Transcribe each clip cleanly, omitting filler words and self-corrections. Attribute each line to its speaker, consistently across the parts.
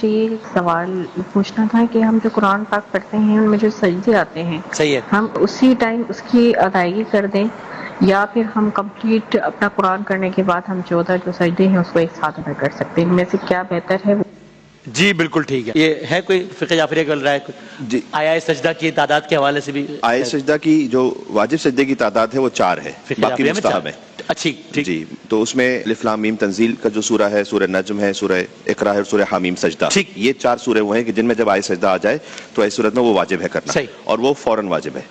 Speaker 1: یہ سوال پوچھنا تھا کہ ہم جو قرآن پاک پڑھتے ہیں ان میں جو سجدے آتے ہیں
Speaker 2: صحیح ہے،
Speaker 1: ہم اسی ٹائم اس کی ادائیگی کر دیں یا پھر ہم کمپلیٹ اپنا قرآن کرنے کے بعد ہم 14 جو سجدے ہیں اس کو ایک ساتھ ادا کر سکتے ہیں؟ ان میں سے کیا بہتر ہے؟
Speaker 2: جی بالکل ٹھیک ہے. یہ ہے کوئی فقہ جعفریہ کا رائے؟
Speaker 3: جی،
Speaker 2: آیا سجدہ کی تعداد کے حوالے سے بھی
Speaker 3: آئے سجدہ کی جو واجب سجدے کی تعداد ہے وہ 4 ہے،
Speaker 2: فقہ
Speaker 3: باقی
Speaker 2: جعفریہ میں
Speaker 3: مستحب ہے.
Speaker 2: اچھی ٹھیک.
Speaker 3: جی، تو اس میں الف لام میم تنزیل کا جو سورہ ہے، سورہ نجم ہے، سورہ اقرا ہے اور سورہ حامیم سجدہ.
Speaker 2: ٹھیک.
Speaker 3: یہ 4 سورے وہ ہیں کہ جن میں جب آئے سجدہ آ جائے تو ایسی صورت میں وہ واجب ہے کرنا.
Speaker 2: صحیح.
Speaker 3: اور وہ فوراً واجب ہے،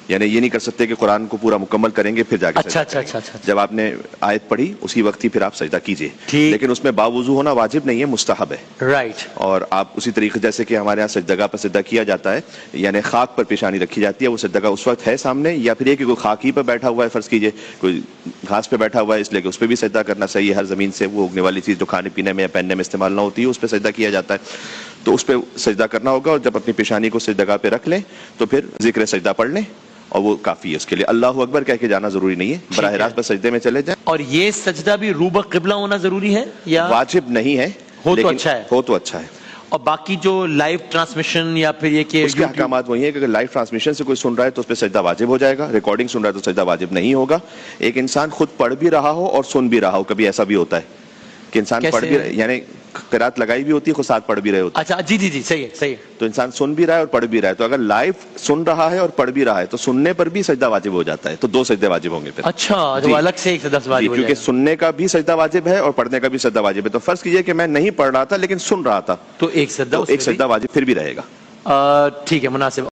Speaker 3: یعنی یہ نہیں کر سکتے کہ قرآن کو پورا مکمل کریں گے پھر جا کے
Speaker 2: اچھا
Speaker 3: سجدہ
Speaker 2: اچھا
Speaker 3: کریں گے.
Speaker 2: اچھا اچھا.
Speaker 3: جب آپ نے آیت پڑھی اسی وقت ہی پھر آپ سجدہ کیجئے.
Speaker 2: ٹھیک.
Speaker 3: لیکن اس میں باوضو ہونا واجب نہیں ہے، مستحب ہے.
Speaker 2: رائٹ.
Speaker 3: اور آپ اسی طریقے جیسے کہ ہمارے یہاں سجدگاہ پر سجدہ کیا جاتا ہے، یعنی خاک پر پیشانی رکھی جاتی ہے، وہ سجدگاہ اس وقت ہے سامنے، یا پھر یہ کہ کوئی خاک ہی پر بیٹھا ہوا ہے، فرض کیجئے کوئی گھاس پہ بیٹھا ہوا ہے اس لیے کہ اس پہ بھی سجدہ کرنا صحیح ہے. ہر زمین سے وہ اگنے والی چیز جو کھانے پینے میں یا پہننے میں استعمال نہ ہوتی ہے اس پہ سجدہ کیا جاتا ہے، تو اس پہ سجدہ کرنا ہوگا. اور جب اپنی پیشانی کو سجدگاہ پہ رکھ لیں تو پھر ذکر سجدہ پڑھ لیں اور وہ کافی ہے اس کے لیے. اللہ اکبر کہہ کے جانا ضروری نہیں ہے، براہ راست بس سجدے میں چلے جائیں.
Speaker 2: اور یہ سجدہ بھی روبہ قبلہ ہونا ضروری ہے یا
Speaker 3: واجب نہیں ہے،
Speaker 2: ہو تو
Speaker 3: لیکن
Speaker 2: اچھا ہے؟
Speaker 3: ہو تو اچھا ہے.
Speaker 2: اور باقی جو لائیو ٹرانسمیشن یا پھر یہ کہ
Speaker 3: اس کے احکامات وہی ہیں کہ اگر لائیو ٹرانسمیشن سے کوئی سن رہا ہے تو اس پہ سجدہ واجب ہو جائے گا، ریکارڈنگ سن رہا ہے تو سجدہ واجب نہیں ہوگا. ایک انسان خود پڑھ بھی رہا ہو اور سن بھی رہا ہو، کبھی ایسا بھی ہوتا ہے کہ انسان پڑھ بھی یعنی قرات لگائی بھی ہوتی ہے، خود ساتھ پڑھ بھی رہے ہوتے ہیں.
Speaker 2: اچھا جی جی جی صحیح ہے صحیح ہے.
Speaker 3: تو انسان سن بھی رہا ہے اور پڑھ بھی رہا ہے، تو اگر لائیو سن رہا ہے اور پڑھ بھی رہا ہے تو سننے پر بھی سجدہ واجب ہو جاتا ہے، تو 2 سجدے واجب ہوں گے پھر.
Speaker 2: اچھا تو الگ سے ایک سجدہ واجب ہو
Speaker 3: کیونکہ
Speaker 2: جائے گا.
Speaker 3: سننے کا بھی سجدہ واجب ہے اور پڑھنے کا بھی سجدہ واجب ہے. تو فرض کیجئے کہ میں نہیں پڑھ رہا تھا لیکن سن رہا تھا
Speaker 2: تو ایک سجدہ
Speaker 3: واجب پھر بھی رہے گا.
Speaker 2: ٹھیک ہے، مناسب.